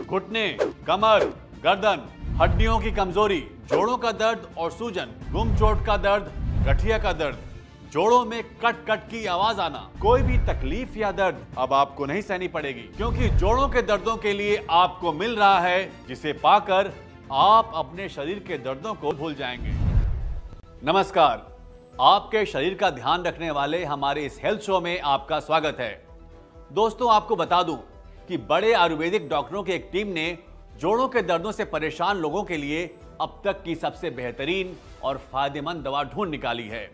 घुटने, कमर, गर्दन, हड्डियों की कमजोरी, जोड़ों का दर्द और सूजन, गुम चोट का दर्द, गठिया का दर्द, जोड़ों में कट कट की आवाज आना, कोई भी तकलीफ या दर्द अब आपको नहीं सहनी पड़ेगी, क्योंकि जोड़ों के दर्दों के लिए आपको मिल रहा है जिसे पाकर आप अपने शरीर के दर्दों को भूल जाएंगे। नमस्कार, आपके शरीर का ध्यान रखने वाले हमारे इस हेल्थ शो में आपका स्वागत है। दोस्तों, आपको बता दूं कि बड़े आयुर्वेदिक डॉक्टरों की एक टीम ने जोड़ों के दर्दों से परेशान लोगों के लिए अब तक की सबसे बेहतरीन और फायदेमंद दवा ढूंढ निकाली है।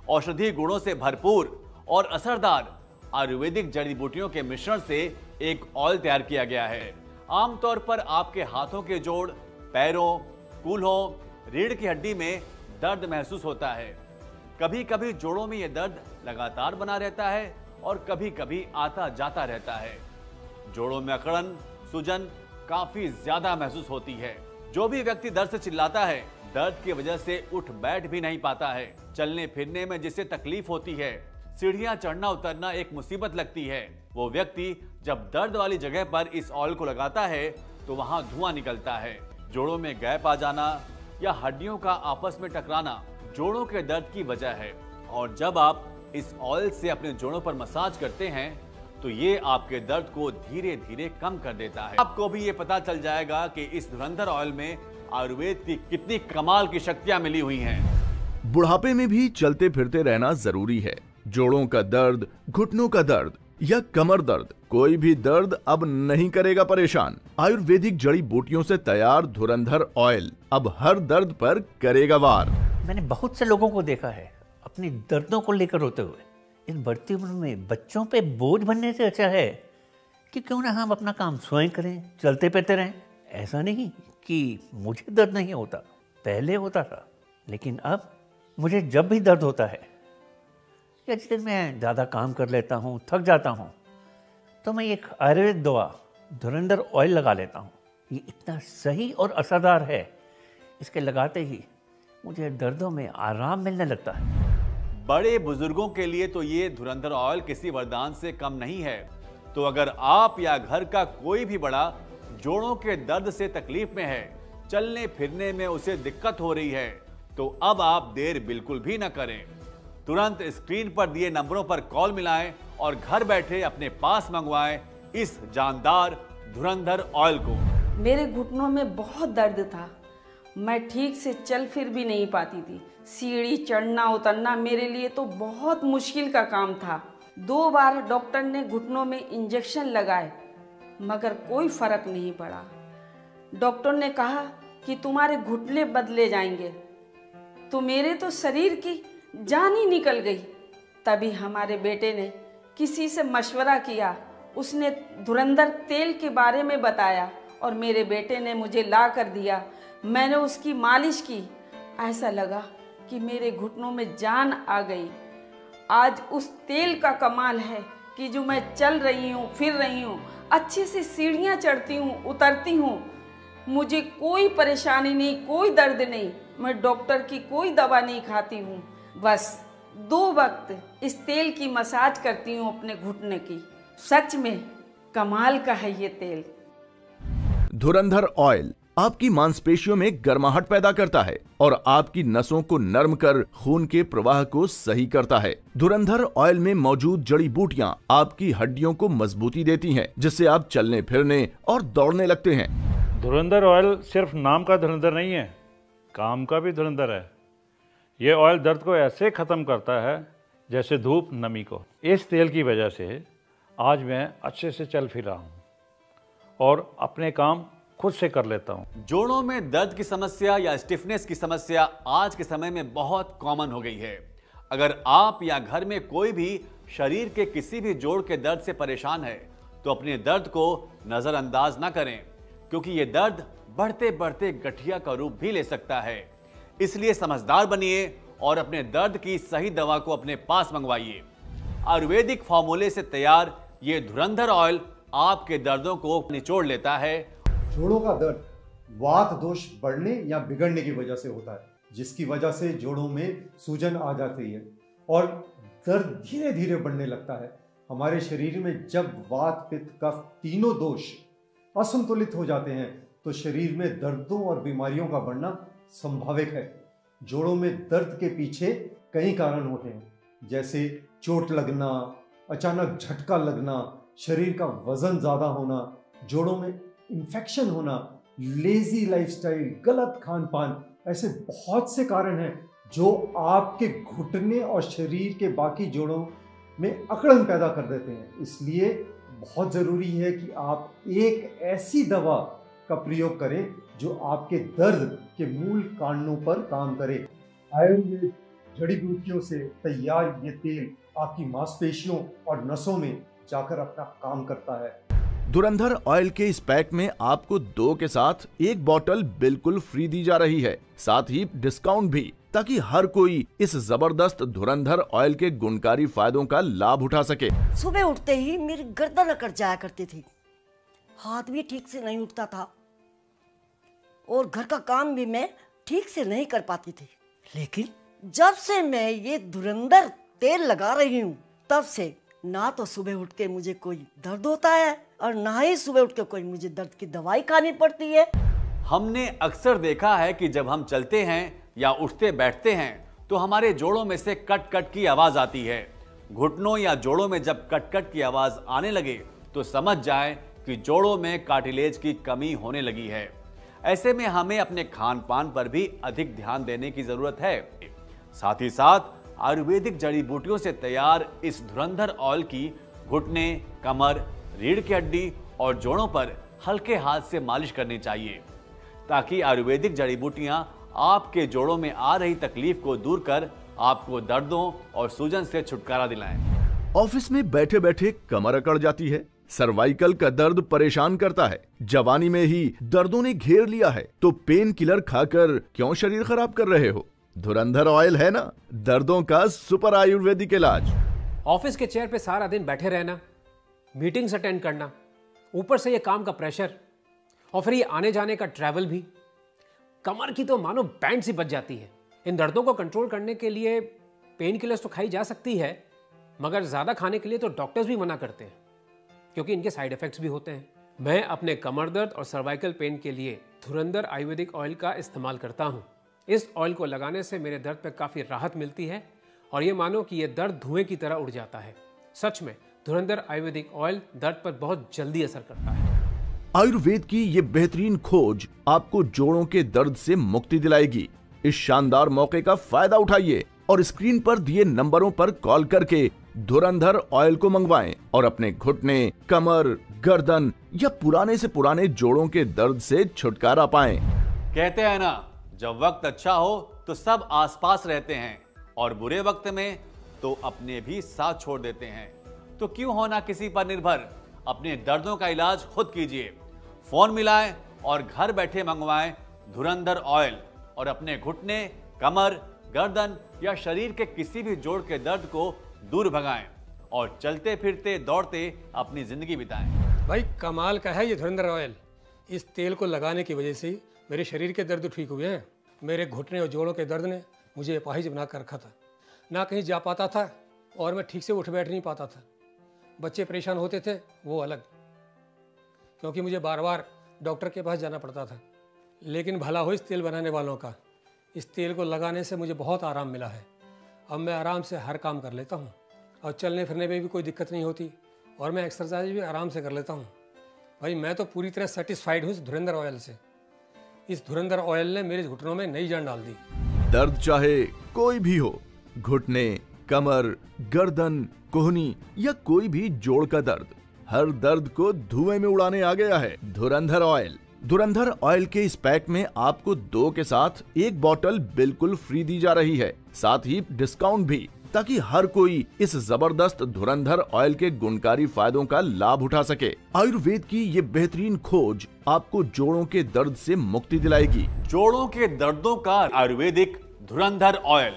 औषधीय गुणों से भरपूर और असरदार आयुर्वेदिक जड़ी बूटियों के मिश्रण से एक ऑयल तैयार किया गया है। आमतौर पर आपके हाथों के जोड़, पैरों, कूल्हों, रीढ़ की हड्डी में दर्द महसूस होता है। कभी कभी जोड़ों में यह दर्द लगातार बना रहता है और कभी कभी आता जाता रहता है। जोड़ों में अकड़न, सूजन काफी ज्यादा महसूस होती है। जो भी व्यक्ति दर्द से चिल्लाता है, दर्द की वजह से उठ बैठ भी नहीं पाता है, चलने फिरने में जिससे तकलीफ होती है, सीढ़ियां चढ़ना उतरना एक मुसीबत लगती है, वो व्यक्ति जब दर्द वाली जगह पर इस ऑयल को लगाता है तो वहां धुआं निकलता है। जोड़ों में गैप आ जाना या हड्डियों का आपस में टकराना जोड़ों के दर्द की वजह है, और जब आप इस ऑयल से अपने जोड़ों पर मसाज करते हैं तो ये आपके दर्द को धीरे धीरे कम कर देता है। आपको भी ये पता चल जाएगा कि इस धुरंधर ऑयल में आयुर्वेद की कितनी कमाल की शक्तियां मिली हुई हैं। बुढ़ापे में भी चलते फिरते रहना जरूरी है। जोड़ों का दर्द, घुटनों का दर्द या कमर दर्द, कोई भी दर्द अब नहीं करेगा परेशान। आयुर्वेदिक जड़ी बूटियों से तैयार धुरंधर ऑयल अब हर दर्द पर करेगा वार। मैंने बहुत से लोगों को देखा है अपनी दर्दों को लेकर रोते हुए। इस बढ़ती उम्र में बच्चों पे बोझ बनने से अच्छा है कि क्यों ना हम अपना काम स्वयं करें, चलते फिरते रहें। ऐसा नहीं कि मुझे दर्द नहीं होता, पहले होता था, लेकिन अब मुझे जब भी दर्द होता है या जिस दिन मैं ज़्यादा काम कर लेता हूँ, थक जाता हूँ, तो मैं एक आयुर्वेद दवा धुरंधर ऑयल लगा लेता हूँ। ये इतना सही और असरदार है, इसके लगाते ही मुझे दर्दों में आराम मिलने लगता है। बड़े बुजुर्गों के लिए तो ये धुरंधर ऑयल किसी वरदान से कम नहीं है। तो अगर आप या घर का कोई भी बड़ा जोड़ों के दर्द से तकलीफ में है, चलने फिरने में उसे दिक्कत हो रही है, तो अब आप देर बिल्कुल भी न करें। तुरंत स्क्रीन पर दिए नंबरों पर कॉल मिलाएं और घर बैठे अपने पास मंगवाएं इस जानदार धुरंधर ऑयल को। मेरे घुटनों में बहुत दर्द था, मैं ठीक से चल फिर भी नहीं पाती थी। सीढ़ी चढ़ना उतरना मेरे लिए तो बहुत मुश्किल का काम था। 2 बार डॉक्टर ने घुटनों में इंजेक्शन लगाए, मगर कोई फर्क नहीं पड़ा। डॉक्टर ने कहा कि तुम्हारे घुटने बदले जाएंगे, तो मेरे तो शरीर की जान ही निकल गई। तभी हमारे बेटे ने किसी से मशवरा किया, उसने धुरंधर तेल के बारे में बताया और मेरे बेटे ने मुझे ला कर दिया। मैंने उसकी मालिश की, ऐसा लगा कि मेरे घुटनों में जान आ गई। आज उस तेल का कमाल है कि जो मैं चल रही हूँ, फिर रही हूँ, अच्छे से सीढ़ियाँ चढ़ती हूँ, उतरती हूँ, मुझे कोई परेशानी नहीं, कोई दर्द नहीं। मैं डॉक्टर की कोई दवा नहीं खाती हूँ, बस 2 वक्त इस तेल की मसाज करती हूँ अपने घुटने की। सच में कमाल का है ये तेल। धुरंधर ऑयल आपकी मांसपेशियों में गर्माहट पैदा करता है और आपकी नसों को नरम कर खून के प्रवाह को सही करता है। धुरंधर ऑयल में मौजूद जड़ी बूटियां आपकी हड्डियों को मजबूती देती हैं, जिससे आप चलने फिरने और दौड़ने लगते हैं। धुरंधर ऑयल सिर्फ नाम का धुरंधर नहीं है, काम का भी धुरंधर है। ये ऑयल दर्द को ऐसे खत्म करता है जैसे धूप नमी को। इस तेल की वजह से आज मैं अच्छे से चल फिर रहा हूँ और अपने काम खुद से कर लेता हूं। जोड़ों में दर्द की समस्या या स्टिफनेस की समस्या आज के समय में बहुत कॉमन हो गई है। अगर आप या घर में कोई भी शरीर के किसी भी जोड़ के दर्द से परेशान है, तो अपने दर्द को नजरअंदाज ना करें, क्योंकि ये दर्द बढ़ते बढ़ते गठिया का रूप भी ले सकता है। इसलिए समझदार बनिए और अपने दर्द की सही दवा को अपने पास मंगवाइए। आयुर्वेदिक फॉर्मूले से तैयार ये धुरंधर ऑयल आपके दर्दों को निचोड़ लेता है। जोड़ों का दर्द वात दोष बढ़ने या बिगड़ने की वजह से होता है, जिसकी वजह से जोड़ों में सूजन आ जाती है और दर्द धीरे धीरे बढ़ने लगता है। हमारे शरीर में जब वात, पित्त, कफ तीनों दोष असंतुलित हो जाते हैं तो शरीर में दर्दों और बीमारियों का बढ़ना संभावित है। जोड़ों में दर्द के पीछे कई कारण होते हैं, जैसे चोट लगना, अचानक झटका लगना, शरीर का वजन ज़्यादा होना, जोड़ों में इन्फेक्शन होना, लेजी लाइफस्टाइल, गलत खान पान, ऐसे बहुत से कारण हैं जो आपके घुटने और शरीर के बाकी जोड़ों में अकड़न पैदा कर देते हैं। इसलिए बहुत ज़रूरी है कि आप एक ऐसी दवा का प्रयोग करें जो आपके दर्द के मूल कारणों पर काम करे। आयुर्वेद जड़ी बूटियों से तैयार ये तेल आपकी मांसपेशियों और नसों में जाकर अपना काम करता है। धुरंधर ऑयल के इस पैक में आपको 2 के साथ 1 बॉटल बिल्कुल फ्री दी जा रही है, साथ ही डिस्काउंट भी, ताकि हर कोई इस जबरदस्त धुरंधर ऑयल के गुणकारी फायदों का लाभ उठा सके। सुबह उठते ही मेरी गर्दन अकड़ जाया करती थी, हाथ भी ठीक से नहीं उठता था और घर का काम भी मैं ठीक से नहीं कर पाती थी। लेकिन जब से मैं ये धुरंधर तेल लगा रही हूँ, तब से ना तो सुबह उठ के मुझे कोई दर्द होता है और ना ही सुबह उठ के कोई मुझे दर्द की दवाई खानी पड़ती है। हमने अक्सर देखा है कि जब हम चलते हैं या उठते बैठते हैं तो हमारे जोड़ों में से कट कट की आवाज आती है। घुटनों या जोड़ों में जब कट कट की आवाज आने लगे तो समझ जाएं कि जोड़ों में कार्टिलेज की कमी होने लगी है। ऐसे में हमें अपने खान पान पर भी अधिक ध्यान देने की जरूरत है। साथ ही साथ आयुर्वेदिक जड़ी बूटियों से तैयार इस धुरंधर ऑयल की घुटने, कमर, रीढ़ की हड्डी और जोड़ों पर हल्के हाथ से मालिश करनी चाहिए, ताकि आयुर्वेदिक जड़ी बूटियां आपके जोड़ों में आ रही तकलीफ को दूर कर आपको दर्दों और सूजन से छुटकारा दिलाएं। ऑफिस में बैठे बैठे कमर अकड़ जाती है, सर्वाइकल का दर्द परेशान करता है, जवानी में ही दर्दों ने घेर लिया है, तो पेन किलर खाकर क्यों शरीर खराब कर रहे हो? धुरंधर ऑयल है ना दर्दों का सुपर आयुर्वेदिक इलाज। ऑफिस के चेयर पे सारा दिन बैठे रहना, मीटिंग्स अटेंड करना, ऊपर से ये काम का प्रेशर और फिर ये आने जाने का ट्रैवल भी, कमर की तो मानो बैंड सी बज जाती है। इन दर्दों को कंट्रोल करने के लिए पेन किलर्स तो खाई जा सकती है, मगर ज़्यादा खाने के लिए तो डॉक्टर्स भी मना करते हैं, क्योंकि इनके साइड इफेक्ट्स भी होते हैं। मैं अपने कमर दर्द और सर्वाइकल पेन के लिए धुरंधर आयुर्वेदिक ऑयल का इस्तेमाल करता हूँ। इस ऑयल को लगाने से मेरे दर्द पर काफ़ी राहत मिलती है और ये मानो कि ये दर्द धुएं की तरह उड़ जाता है। सच में धुरंधर आयुर्वेदिक ऑयल दर्द पर बहुत जल्दी असर करता है। आयुर्वेद की ये बेहतरीन खोज आपको जोड़ों के दर्द से मुक्ति दिलाएगी। इस शानदार मौके का फायदा उठाइए और स्क्रीन पर दिए नंबरों पर कॉल करके धुरंधर ऑयल को मंगवाएं और अपने घुटने, कमर, गर्दन या पुराने से पुराने जोड़ों के दर्द से छुटकारा पाएं। कहते हैं ना, जब वक्त अच्छा हो तो सब आसपास रहते हैं और बुरे वक्त में तो अपने भी साथ छोड़ देते हैं। तो क्यों होना किसी पर निर्भर, अपने दर्दों का इलाज खुद कीजिए। फोन मिलाएं और घर बैठे मंगवाएं धुरंधर ऑयल और अपने घुटने, कमर, गर्दन या शरीर के किसी भी जोड़ के दर्द को दूर भगाएं और चलते फिरते दौड़ते अपनी जिंदगी बिताएं। भाई कमाल का है ये धुरंधर ऑयल। इस तेल को लगाने की वजह से मेरे शरीर के दर्द ठीक हुए हैं। मेरे घुटने और जोड़ों के दर्द ने मुझे अपाहिज बना कर रखा था, ना कहीं जा पाता था और मैं ठीक से उठ बैठ नहीं पाता था। बच्चे परेशान होते थे वो अलग, क्योंकि मुझे बार बार डॉक्टर के पास जाना पड़ता था। लेकिन भला हो इस तेल बनाने वालों का। इस तेल को लगाने से मुझे बहुत आराम मिला है। अब मैं आराम से हर काम कर लेता हूँ और चलने फिरने में भी कोई दिक्कत नहीं होती और मैं एक्सरसाइज भी आराम से कर लेता हूँ। भाई मैं तो पूरी तरह सेटिस्फाइड हूँ इस धुरंधर ऑयल से। इस धुरंधर ऑयल ने मेरे घुटनों में नई जान डाल दी। दर्द चाहे कोई भी हो, घुटने, कमर, गर्दन, कोहनी या कोई भी जोड़ का दर्द, हर दर्द को धुएं में उड़ाने आ गया है धुरंधर ऑयल। धुरंधर ऑयल के इस पैक में आपको 2 के साथ 1 बॉटल बिल्कुल फ्री दी जा रही है, साथ ही डिस्काउंट भी, ताकि हर कोई इस जबरदस्त धुरंधर ऑयल के गुणकारी फायदों का लाभ उठा सके। आयुर्वेद की ये बेहतरीन खोज आपको जोड़ों के दर्द से मुक्ति दिलाएगी। जोड़ों के दर्दों का आयुर्वेदिक धुरंधर ऑयल।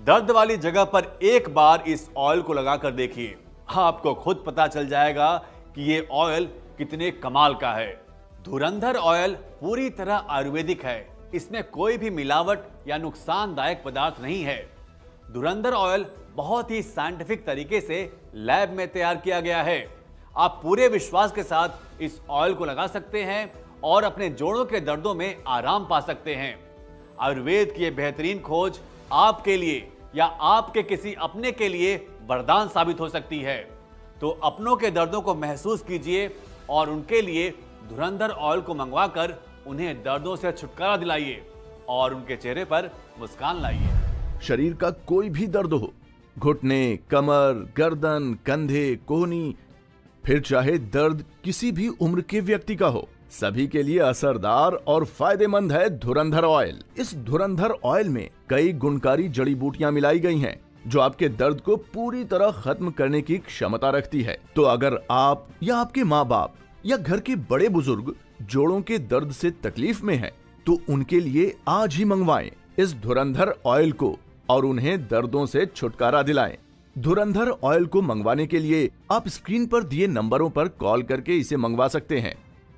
दर्द वाली जगह पर एक बार इस ऑयल को लगाकर देखिए, आपको खुद पता चल जाएगा कि ये ऑयल कितने कमाल का है। धुरंधर ऑयल पूरी तरह आयुर्वेदिक है, इसमें कोई भी मिलावट या नुकसानदायक पदार्थ नहीं है। धुरंधर ऑयल बहुत ही साइंटिफिक तरीके से लैब में तैयार किया गया है। आप पूरे विश्वास के साथ इस ऑयल को लगा सकते हैं और अपने जोड़ों के दर्दों में आराम पा सकते हैं। आयुर्वेद की यह बेहतरीन खोज आपके लिए या आपके किसी अपने के लिए वरदान साबित हो सकती है। तो अपनों के दर्दों को महसूस कीजिए और उनके लिए धुरंधर ऑयल को मंगवाकर उन्हें दर्दों से छुटकारा दिलाइए और उनके चेहरे पर मुस्कान लाइए। शरीर का कोई भी दर्द हो, घुटने, कमर, गर्दन, कंधे, कोहनी, फिर चाहे दर्द किसी भी उम्र के व्यक्ति का हो, सभी के लिए असरदार और फायदेमंद है धुरंधर ऑयल। इस धुरंधर ऑयल में कई गुणकारी जड़ी बूटियां मिलाई गई हैं, जो आपके दर्द को पूरी तरह खत्म करने की क्षमता रखती है। तो अगर आप या आपके माँ बाप या घर के बड़े बुजुर्ग जोड़ों के दर्द से तकलीफ में हैं, तो उनके लिए आज ही मंगवाएं इस धुरंधर ऑयल को और उन्हें दर्दों से छुटकारा दिलाएं। धुरंधर ऑयल को मंगवाने के लिए आप स्क्रीन पर दिए नंबरों पर कॉल करके इसे मंगवा सकते हैं।